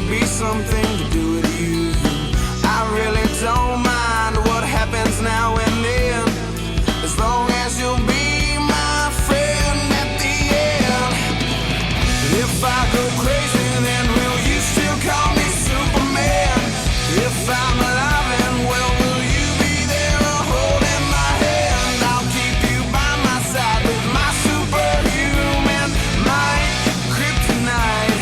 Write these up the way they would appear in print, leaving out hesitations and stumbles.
be something to do with you. I really don't mind what happens now and then, as long as you'll be my friend at the end. And if I go crazy, then will you still call me Superman? If I'm alive, then well, will you be there holding my hand? I'll keep you by my side with my superhuman might, kryptonite.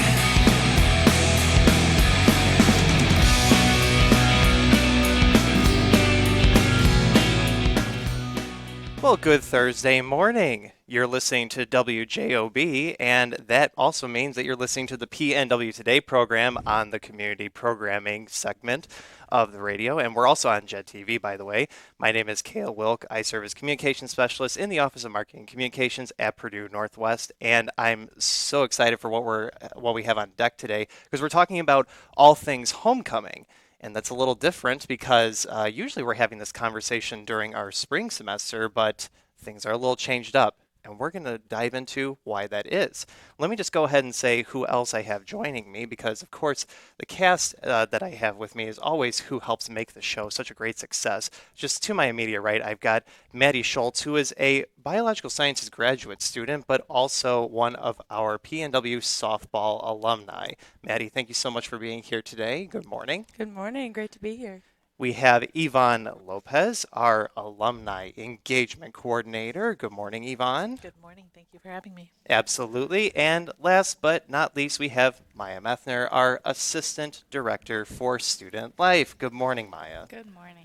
Well, good Thursday morning. You're listening to WJOB, and that also means that you're listening to the PNW Today program on the community programming segment of the radio. And we're also on JED TV, by the way. My name is Cale Wilk. I serve as communications specialist in the Office of Marketing and Communications at Purdue Northwest. And I'm so excited for what we have on deck today, because we're talking about all things homecoming. And that's a little different because usually we're having this conversation during our spring semester, but things are a little changed up. And we're going to dive into why that is. Let me just go ahead and say who else I have joining me, because, of course, the cast that I have with me is always who helps make the show such a great success. Just to my immediate right, I've got Maddie Schultz, who is a biological sciences graduate student, but also one of our PNW softball alumni. Maddie, thank you so much for being here today. Good morning. Good morning. Great to be here. We have Yvonne Lopez, our alumni engagement coordinator. Good morning, Yvonne. Good morning. Thank you for having me. Absolutely. And last but not least, we have Maya Methner, our assistant director for student life. Good morning, Maya. Good morning.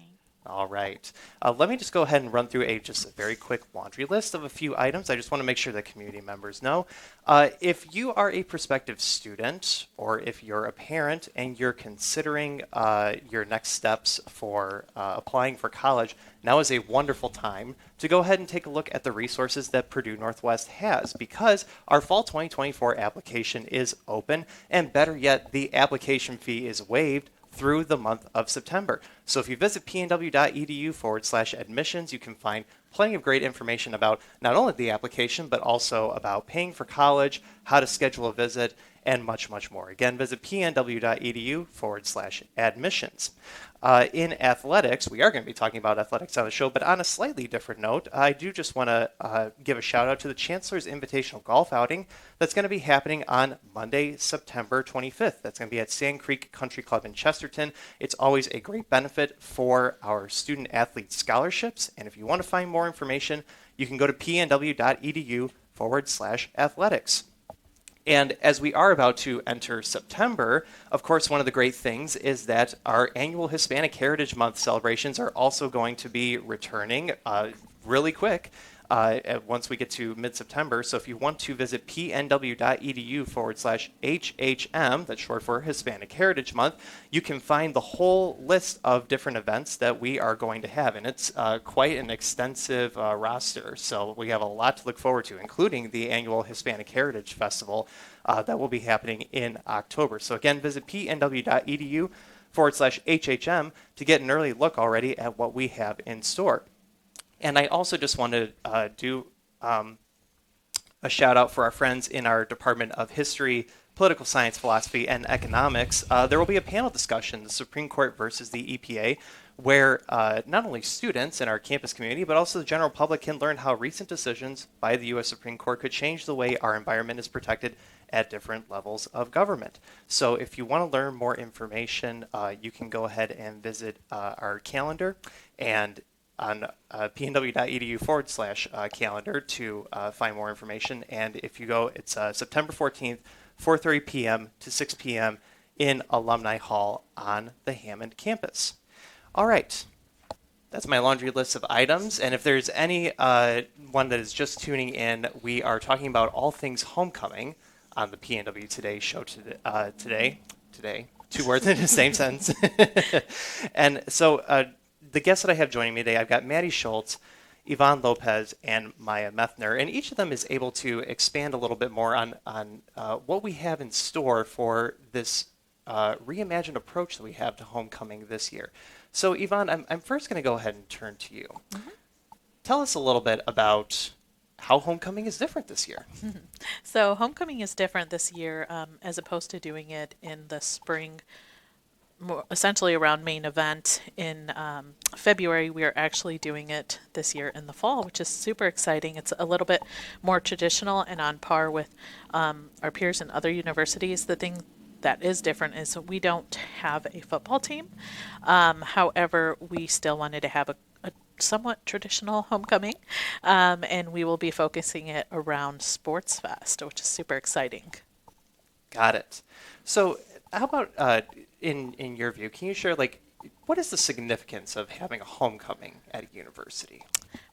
All right. Let me just go ahead and run through just a very quick laundry list of a few items. I just want to make sure that community members know. If you are a prospective student, or if you're a parent and you're considering your next steps for applying for college, now is a wonderful time to go ahead and take a look at the resources that Purdue Northwest has, because our fall 2024 application is open, and better yet, the application fee is waived through the month of September. So if you visit pnw.edu/admissions, you can find plenty of great information about not only the application, but also about paying for college, how to schedule a visit, and much, much more. Again, visit pnw.edu/admissions. In athletics, we are going to be talking about athletics on the show, but on a slightly different note, I do just want to give a shout out to the Chancellor's Invitational Golf Outing that's going to be happening on Monday, September 25th. That's going to be at Sand Creek Country Club in Chesterton. It's always a great benefit for our student athlete scholarships. And if you want to find more information, you can go to pnw.edu/athletics. And as we are about to enter September, of course, one of the great things is that our annual Hispanic Heritage Month celebrations are also going to be returning really quick once we get to mid-September. So if you want to visit pnw.edu/HHM, that's short for Hispanic Heritage Month, you can find the whole list of different events that we are going to have. And it's quite an extensive roster. So we have a lot to look forward to, including the annual Hispanic Heritage Festival that will be happening in October. So again, visit pnw.edu/HHM to get an early look already at what we have in store. And I also just want to do a shout out for our friends in our Department of History, Political Science, Philosophy, and Economics. There will be a panel discussion, the Supreme Court versus the EPA, where not only students in our campus community, but also the general public can learn how recent decisions by the U.S. Supreme Court could change the way our environment is protected at different levels of government. So if you want to learn more information, you can go ahead and visit our calendar and on pnw.edu/calendar to find more information. And if you go, it's September 14th, 4:30 p.m. to 6 p.m. in Alumni Hall on the Hammond campus. All right. That's my laundry list of items. And if there's any one that is just tuning in, we are talking about all things homecoming on the PNW Today show today. Two words in the same sentence. And so the guests that I have joining me today, I've got Maddie Schultz, Yvonne Lopez, and Maya Methner, and each of them is able to expand a little bit more on what we have in store for this reimagined approach that we have to homecoming this year. So Yvonne, I'm first going to go ahead and turn to you. Mm-hmm. Tell us a little bit about how homecoming is different this year. So homecoming is different this year as opposed to doing it in the spring, more essentially around main event in February. We are actually doing it this year in the fall, which is super exciting. It's a little bit more traditional and on par with our peers in other universities. The thing that is different is we don't have a football team. However, we still wanted to have a somewhat traditional homecoming, and we will be focusing it around Sports Fest, which is super exciting. Got it. So, how about in your view, can you share like what is the significance of having a homecoming at a university?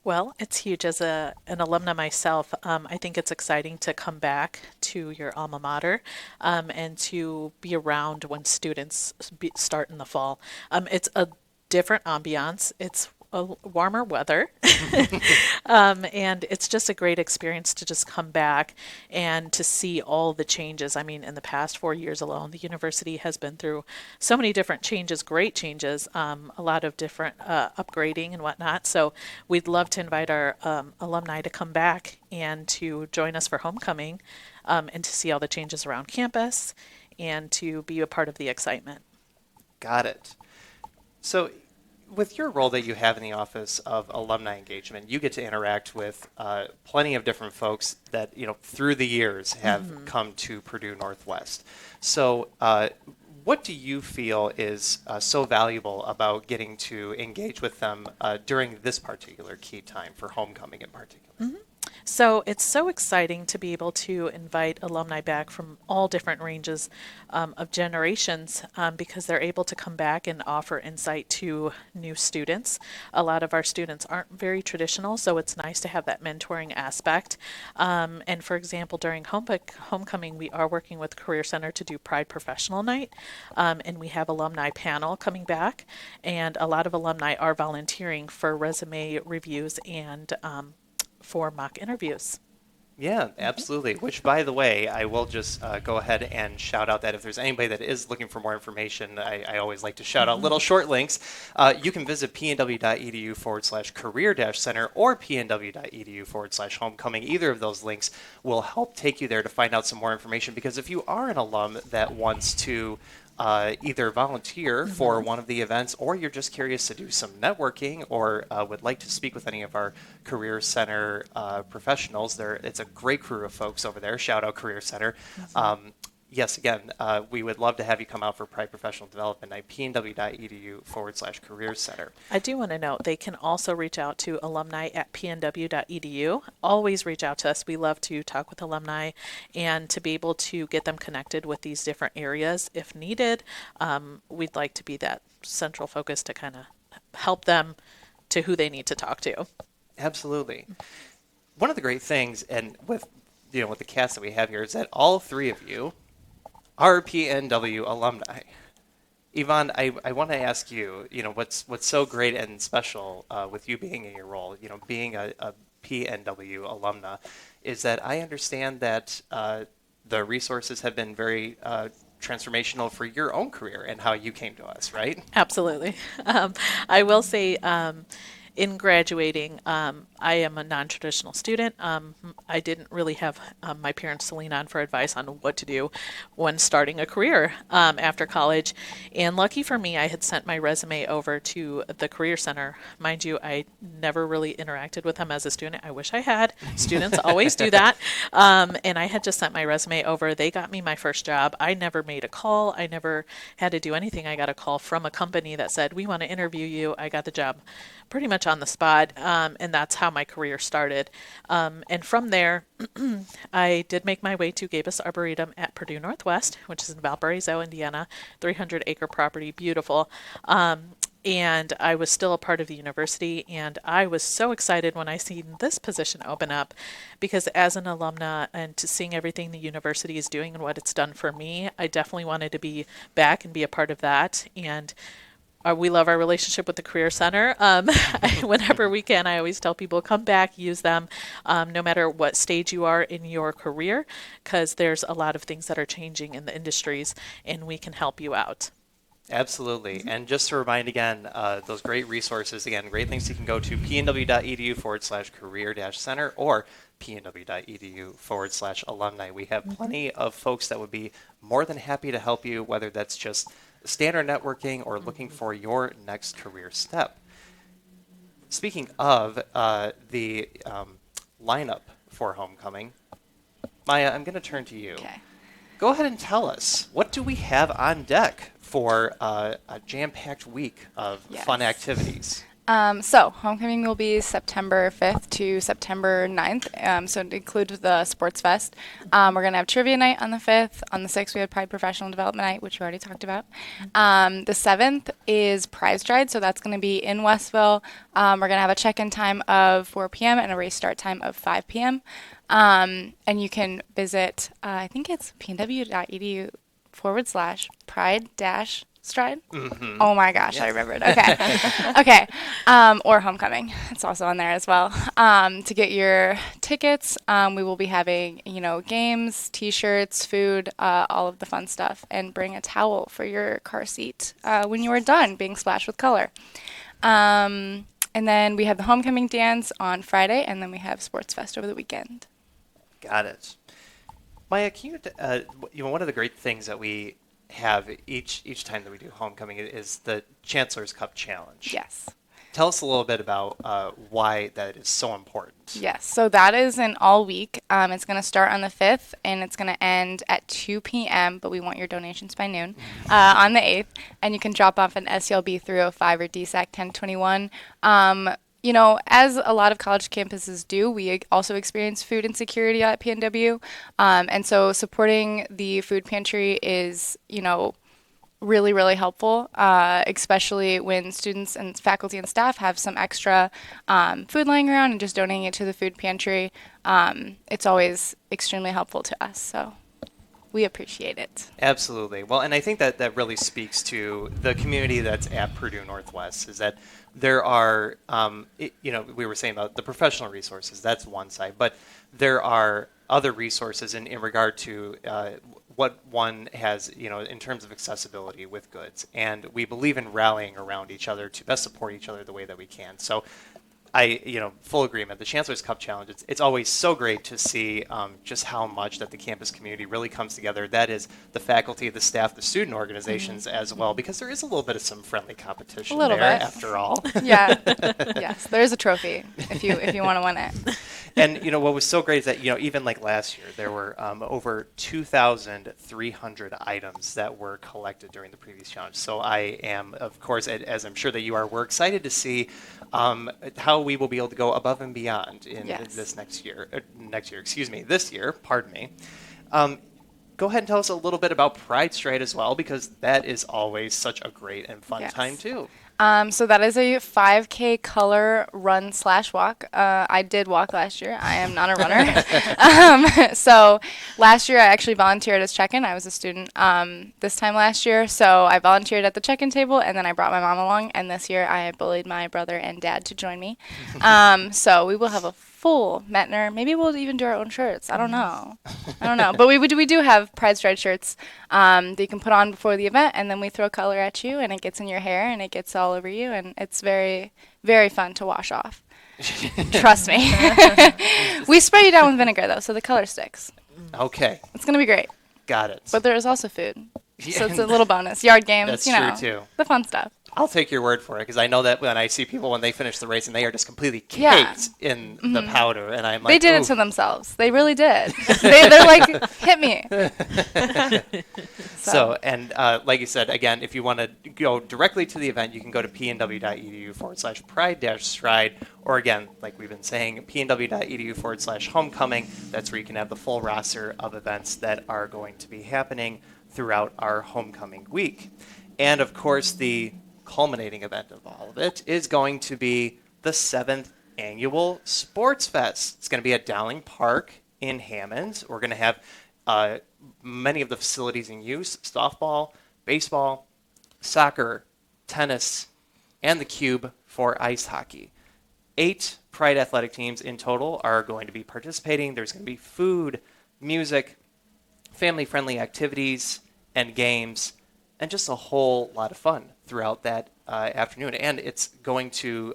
Well, it's huge. As an alumna myself, I think it's exciting to come back to your alma mater and to be around when students start in the fall. It's a different ambiance. It's a warmer weather, and it's just a great experience to just come back and to see all the changes. I mean, in the past 4 years alone, the university has been through so many different changes, great changes, a lot of different upgrading and whatnot. So we'd love to invite our alumni to come back and to join us for homecoming, and to see all the changes around campus and to be a part of the excitement. Got it. So, with your role that you have in the Office of Alumni Engagement, you get to interact with plenty of different folks that, through the years have come to Purdue Northwest. So, what do you feel is so valuable about getting to engage with them during this particular key time for homecoming in particular? So it's so exciting to be able to invite alumni back from all different ranges of generations, because they're able to come back and offer insight to new students. A lot of our students aren't very traditional, so it's nice to have that mentoring aspect. And for example, during homecoming, we are working with Career Center to do Pride Professional Night, and we have alumni panel coming back, and a lot of alumni are volunteering for resume reviews and for mock interviews. Yeah, absolutely. Which, by the way, I will just go ahead and shout out that if there's anybody that is looking for more information, I always like to shout out little short links. You can visit pnw.edu/career-center or pnw.edu/homecoming. Either of those links will help take you there to find out some more information, because if you are an alum that wants to either volunteer for one of the events, or you're just curious to do some networking, or would like to speak with any of our Career Center professionals, it's a great crew of folks over there. Shout out Career Center. Yes, again, we would love to have you come out for Pride Professional Development Night, pnw.edu/career center. I do want to note they can also reach out to alumni at pnw.edu. Always reach out to us. We love to talk with alumni and to be able to get them connected with these different areas if needed. We'd like to be that central focus to kind of help them to who they need to talk to. Absolutely. One of the great things, and with the cast that we have here, is that all three of you are PNW alumni. Yvonne, I want to ask you, what's so great and special with you being in your role, being a PNW alumna, is that I understand that the resources have been very transformational for your own career and how you came to us, right? Absolutely. I will say, in graduating, I am a non-traditional student. I didn't really have my parents to lean on for advice on what to do when starting a career after college. And lucky for me, I had sent my resume over to the Career Center. Mind you, I never really interacted with them as a student. I wish I had. Students always do that. And I had just sent my resume over. They got me my first job. I never made a call. I never had to do anything. I got a call from a company that said, "We want to interview you." I got the job pretty much on the spot, and that's how my career started. And from there, I did make my way to Gabus Arboretum at Purdue Northwest, which is in Valparaiso, Indiana, 300-acre property, beautiful. And I was still a part of the university, and I was so excited when I seen this position open up, because as an alumna and to seeing everything the university is doing and what it's done for me, I definitely wanted to be back and be a part of that. And we love our relationship with the Career Center. Whenever we can, I always tell people, come back, use them, no matter what stage you are in your career, because there's a lot of things that are changing in the industries, and we can help you out. Absolutely. And just to remind again, those great resources, again, great things you can go to pnw.edu/career-center or pnw.edu/alumni. We have plenty of folks that would be more than happy to help you, whether that's just standard networking or looking for your next career step. Speaking of the lineup for homecoming, Maya, I'm going to turn to you. Okay. Go ahead and tell us, what do we have on deck for a jam-packed week of fun activities? So homecoming will be September 5th to September 9th. So to include the Sports Fest. We're going to have trivia night on the 5th. On the 6th, we had Pride Professional Development Night, which we already talked about. The 7th is Prize Stride, so that's going to be in Westville. We're going to have a check-in time of 4 p.m. and a race start time of 5 p.m. And you can visit, I think it's pnw.edu/pride-stride. Mm-hmm. Oh my gosh, I remembered. Okay. Okay. Or homecoming. It's also on there as well. To get your tickets, we will be having, games, t-shirts, food, all of the fun stuff, and bring a towel for your car seat when you are done being splashed with color. And then we have the homecoming dance on Friday, and then we have Sports Fest over the weekend. Got it. Maya, can you, one of the great things that we have each time that we do homecoming is the Chancellor's Cup Challenge. Yes. Tell us a little bit about why that is so important. Yes, so that is an all week. It's going to start on the 5th, and it's going to end at 2 p.m., but we want your donations by noon on the 8th. And you can drop off an SELB 305 or DSAC 1021. As a lot of college campuses do, we also experience food insecurity at PNW. And so supporting the food pantry is, really, really helpful, especially when students and faculty and staff have some extra food lying around and just donating it to the food pantry. It's always extremely helpful to us. So we appreciate it. Absolutely. Well, and I think that really speaks to the community that's at Purdue Northwest, is that there are, we were saying about the professional resources, that's one side, but there are other resources in regard to what one has, in terms of accessibility with goods. And we believe in rallying around each other to best support each other the way that we can. So full agreement. The Chancellor's Cup Challenge, it's always so great to see just how much that the campus community really comes together. That is the faculty, the staff, the student organizations as well, because there is a little bit of some friendly competition there after all. Yeah. Yes, there is a trophy if you want to win it. And what was so great is that even like last year there were over 2,300 items that were collected during the previous challenge. So I am, of course, as I'm sure that you are, we're excited to see how we will be able to go above and beyond in this this year. Pardon me. Go ahead and tell us a little bit about Pride Stride as well, because that is always such a great and fun time too. So that is a 5K color run/walk. I did walk last year. I am not a runner. So last year I actually volunteered as check-in. I was a student this time last year. So I volunteered at the check-in table, and then I brought my mom along. And this year I bullied my brother and dad to join me. So we will have a full Metner. Maybe we'll even do our own shirts. I don't know. But we do have Pride Stride shirts that you can put on before the event, and then we throw color at you, and it gets in your hair, and it gets all over you, and it's very, very fun to wash off. Trust me. We spray you down with vinegar, though, so the color sticks. Okay. It's going to be great. Got it. But there is also food. So it's a little bonus. Yard games, That's true, too. The fun stuff. I'll take your word for it, because I know that when I see people when they finish the race and they are just completely caked in the powder, and I'm like, they did it to themselves. They really did. They're like, hit me. So, and like you said, again, if you want to go directly to the event, you can go to pnw.edu/pride-stride, or again, like we've been saying, pnw.edu/homecoming. That's where you can have the full roster of events that are going to be happening throughout our homecoming week. And of course, the culminating event of all of it is going to be the 7th annual Sports Fest. It's going to be at Dowling Park in Hammond. We're going to have many of the facilities in use: softball, baseball, soccer, tennis, and the cube for ice hockey. 8 Pride athletic teams in total are going to be participating. There's going to be food, music, family-friendly activities, and games. and just a whole lot of fun throughout that afternoon. And it's going to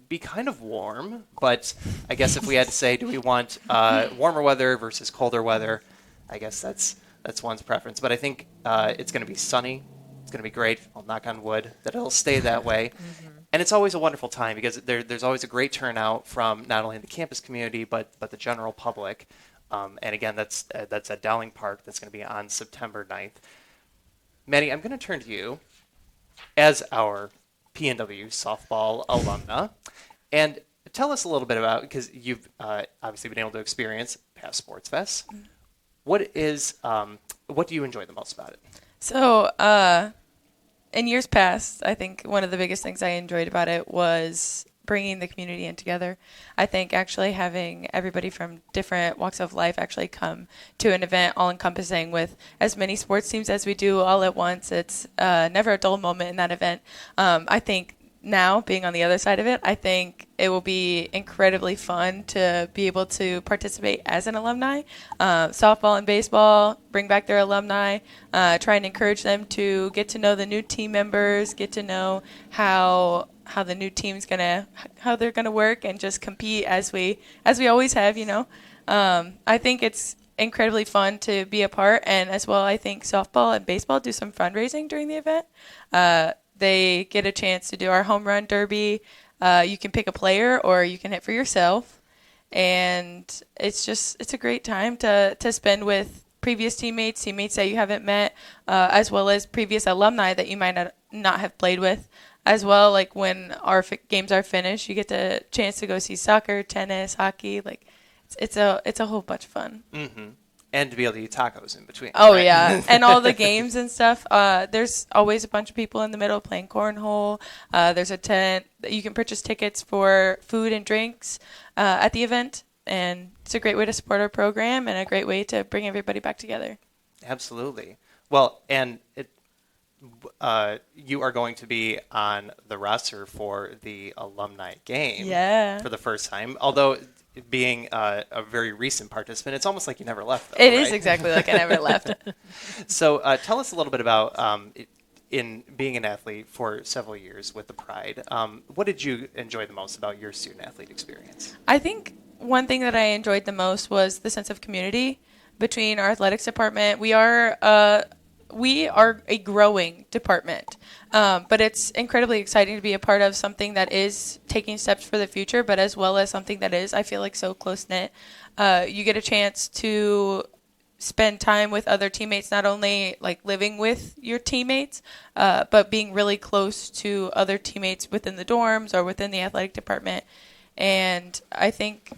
be kind of warm, but I guess if we had to say, do we want warmer weather versus colder weather, I guess that's one's preference. But I think it's going to be sunny. It's going to be great. I'll knock on wood that it'll stay that way. And it's always a wonderful time because there's always a great turnout from not only the campus community but the general public. And again, that's at Dowling Park. That's going to be on September 9th. Maddie, I'm going to turn to you as our PNW softball alumna, and tell us a little bit about, because you've obviously been able to experience past sports fests. What do you enjoy the most about it? So, in years past, I think one of the biggest things I enjoyed about it was bringing the community in together. I think actually having everybody from different walks of life actually come to an event all encompassing with as many sports teams as we do all at once. It's never a dull moment in that event. I think now, being on the other side of it, I think it will be incredibly fun to be able to participate as an alumni. Softball and baseball, bring back their alumni, try and encourage them to get to know the new team members, get to know how the new team's how they're gonna work, and just compete as we always have. I think it's incredibly fun to be a part, and as well, I think softball and baseball do some fundraising during the event. They get a chance to do our home run derby. You can pick a player or you can hit for yourself. And it's a great time to spend with previous teammates that you haven't met, as well as previous alumni that you might not have played with. As well, like when our games are finished, you get the chance to go see soccer, tennis, hockey. Like it's a whole bunch of fun. Mm-hmm. And to be able to eat tacos in between. Oh, right? yeah. And all the games and stuff. There's always a bunch of people in the middle playing cornhole. There's a tent. You can purchase tickets for food and drinks at the event. And it's a great way to support our program and a great way to bring everybody back together. Absolutely. Well, and you are going to be on the roster for the alumni game for the first time. Although being a very recent participant, it's almost like you never left, though, It right? is exactly like I never left. So tell us a little bit about in being an athlete for several years with the Pride. What did you enjoy the most about your student-athlete experience? I think one thing that I enjoyed the most was the sense of community between our athletics department. We are a growing department, but it's incredibly exciting to be a part of something that is taking steps for the future, but as well as something that is, I feel like, so close-knit. You get a chance to spend time with other teammates, not only like living with your teammates, but being really close to other teammates within the dorms or within the athletic department. And I think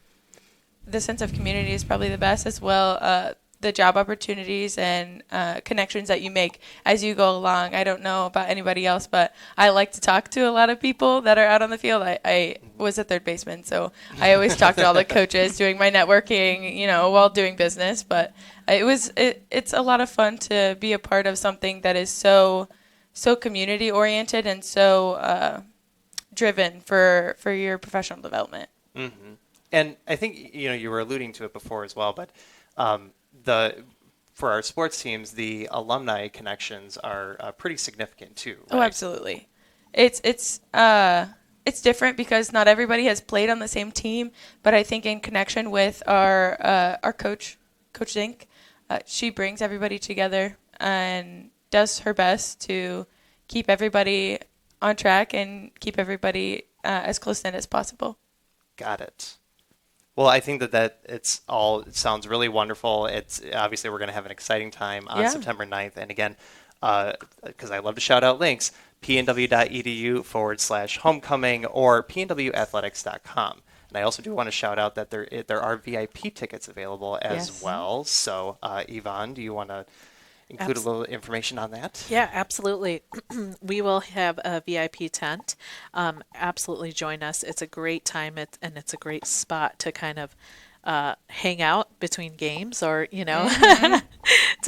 the sense of community is probably the best, as well. The job opportunities and connections that you make as you go along. I don't know about anybody else, but I like to talk to a lot of people that are out on the field. I was a third baseman, so I always talk to all the coaches doing my networking, while doing business. But it's a lot of fun to be a part of something that is so community oriented and so driven for your professional development. Mm-hmm. And I think you were alluding to it before as well, but for our sports teams, the alumni connections are pretty significant too. Right? Oh, absolutely. It's different because not everybody has played on the same team, but I think in connection with our coach, Coach Zink, she brings everybody together and does her best to keep everybody on track and keep everybody as close-knit as possible. Got it. Well, I think that it sounds really wonderful. It's obviously we're going to have an exciting time on September 9th. And again, because I love to shout out links, pnw.edu/homecoming or pnwathletics.com. And I also do want to shout out that there are VIP tickets available as well. So, Yvonne, do you want to include a little information on that? Yeah, absolutely. We will have a VIP tent. Absolutely join us. It's a great time and it's a great spot to kind of hang out between games or, to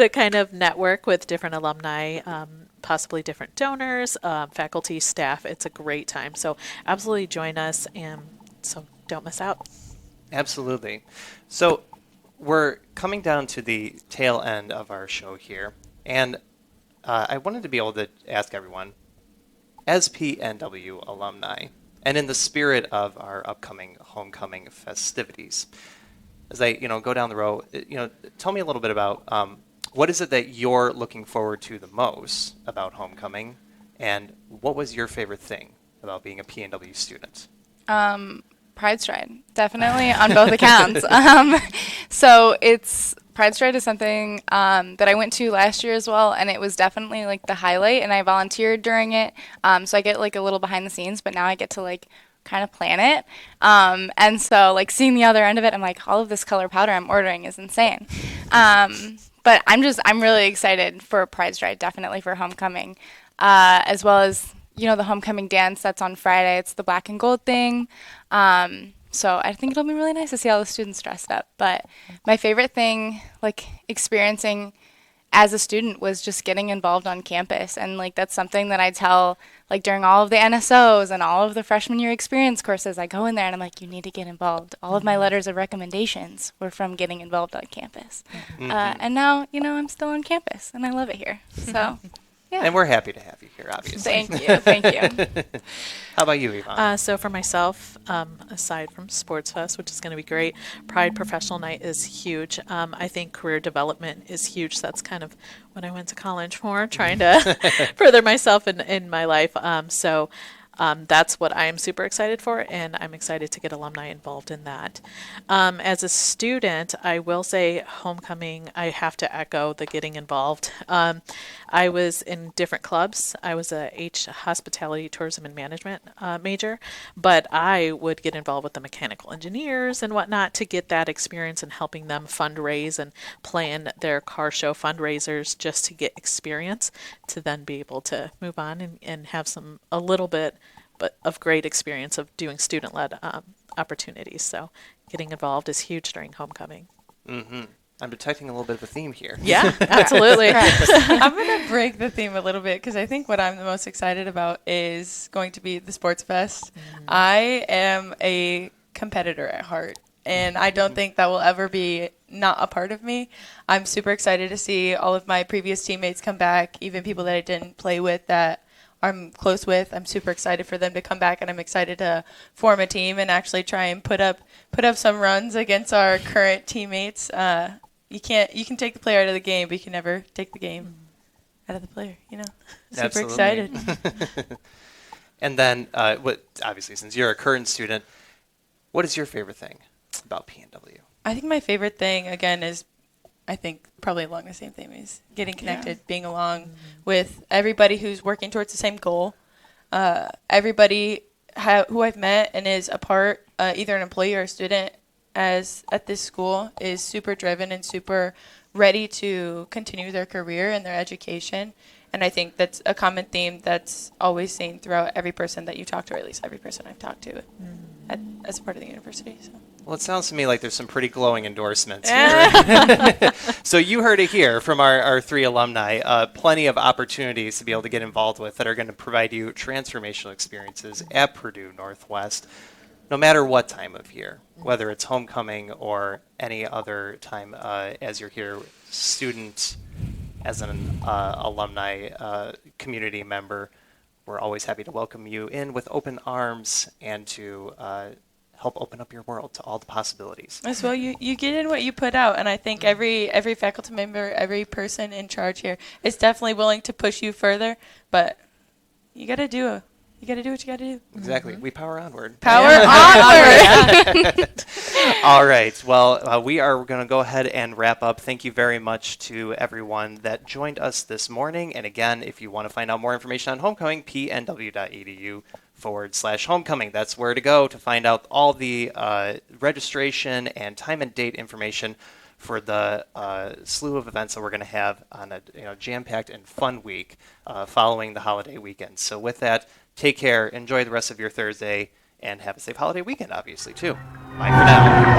kind of network with different alumni, possibly different donors, faculty, staff. It's a great time. So absolutely join us, and so don't miss out. Absolutely. So we're coming down to the tail end of our show here, and I wanted to be able to ask everyone, as PNW alumni, and in the spirit of our upcoming homecoming festivities, as I, go down the road, tell me a little bit about what is it that you're looking forward to the most about homecoming, and what was your favorite thing about being a PNW student? Pride Stride, definitely on both accounts. So Pride Stride is something that I went to last year as well, and it was definitely like the highlight, and I volunteered during it. So I get like a little behind the scenes, but now I get to like kind of plan it. And so like seeing the other end of it, I'm like, all of this color powder I'm ordering is insane. But I'm really excited for Pride Stride, definitely for homecoming, as well as the homecoming dance that's on Friday. It's the black and gold thing. So I think it'll be really nice to see all the students dressed up. But my favorite thing, like experiencing as a student, was just getting involved on campus. And like that's something that I tell like during all of the NSOs and all of the freshman year experience courses. I go in there and I'm like, you need to get involved. All of my letters of recommendations were from getting involved on campus. And now, I'm still on campus and I love it here. So. Yeah. And we're happy to have you here, obviously. Thank you. How about you, Yvonne? So for myself, aside from Sports Fest, which is going to be great, Pride Professional Night is huge. I think career development is huge. That's kind of what I went to college for, trying to further myself in my life. So that's what I'm super excited for, and I'm excited to get alumni involved in that. As a student, I will say homecoming, I have to echo the getting involved. I was in different clubs. I was a hospitality, tourism, and management major, but I would get involved with the mechanical engineers and whatnot to get that experience and helping them fundraise and plan their car show fundraisers just to get experience to then be able to move on and have a little bit of great experience of doing student-led opportunities. So getting involved is huge during homecoming. Mm-hmm. I'm detecting a little bit of a theme here. Yeah, absolutely. I'm going to break the theme a little bit because I think what I'm the most excited about is going to be the Sports Fest. I am a competitor at heart, and I don't think that will ever be not a part of me. I'm super excited to see all of my previous teammates come back, even people that I didn't play with that I'm close with. I'm super excited for them to come back, and I'm excited to form a team and actually try and put up some runs against our current teammates. You can take the player out of the game, but you can never take the game out of the player, Super Absolutely. excited. And then, obviously, since you're a current student, what is your favorite thing about PNW? I think my favorite thing, again, is probably along the same theme is getting connected, being along with everybody who's working towards the same goal. Everybody who I've met and is a part, either an employee or a student, at this school is super driven and super ready to continue their career and their education. And I think that's a common theme that's always seen throughout every person that you talk to, or at least every person I've talked to as a part of the university. So. Well, it sounds to me like there's some pretty glowing endorsements here. So you heard it here from our three alumni. Plenty of opportunities to be able to get involved with that are going to provide you transformational experiences at Purdue Northwest, no matter what time of year, whether it's homecoming or any other time as you're here, student, as an alumni community member. We're always happy to welcome you in with open arms and to help open up your world to all the possibilities. As well, you get in what you put out, and I think every faculty member, every person in charge here is definitely willing to push you further, but you got to do what you got to do. Exactly. We power onward. Power onward. All right. Well, we are going to go ahead and wrap up. Thank you very much to everyone that joined us this morning. And again, if you want to find out more information on homecoming, pnw.edu/homecoming. That's where to go to find out all the registration and time and date information for the slew of events that we're going to have on a jam-packed and fun week following the holiday weekend. So with that, take care, enjoy the rest of your Thursday, and have a safe holiday weekend, obviously, too. Bye for now.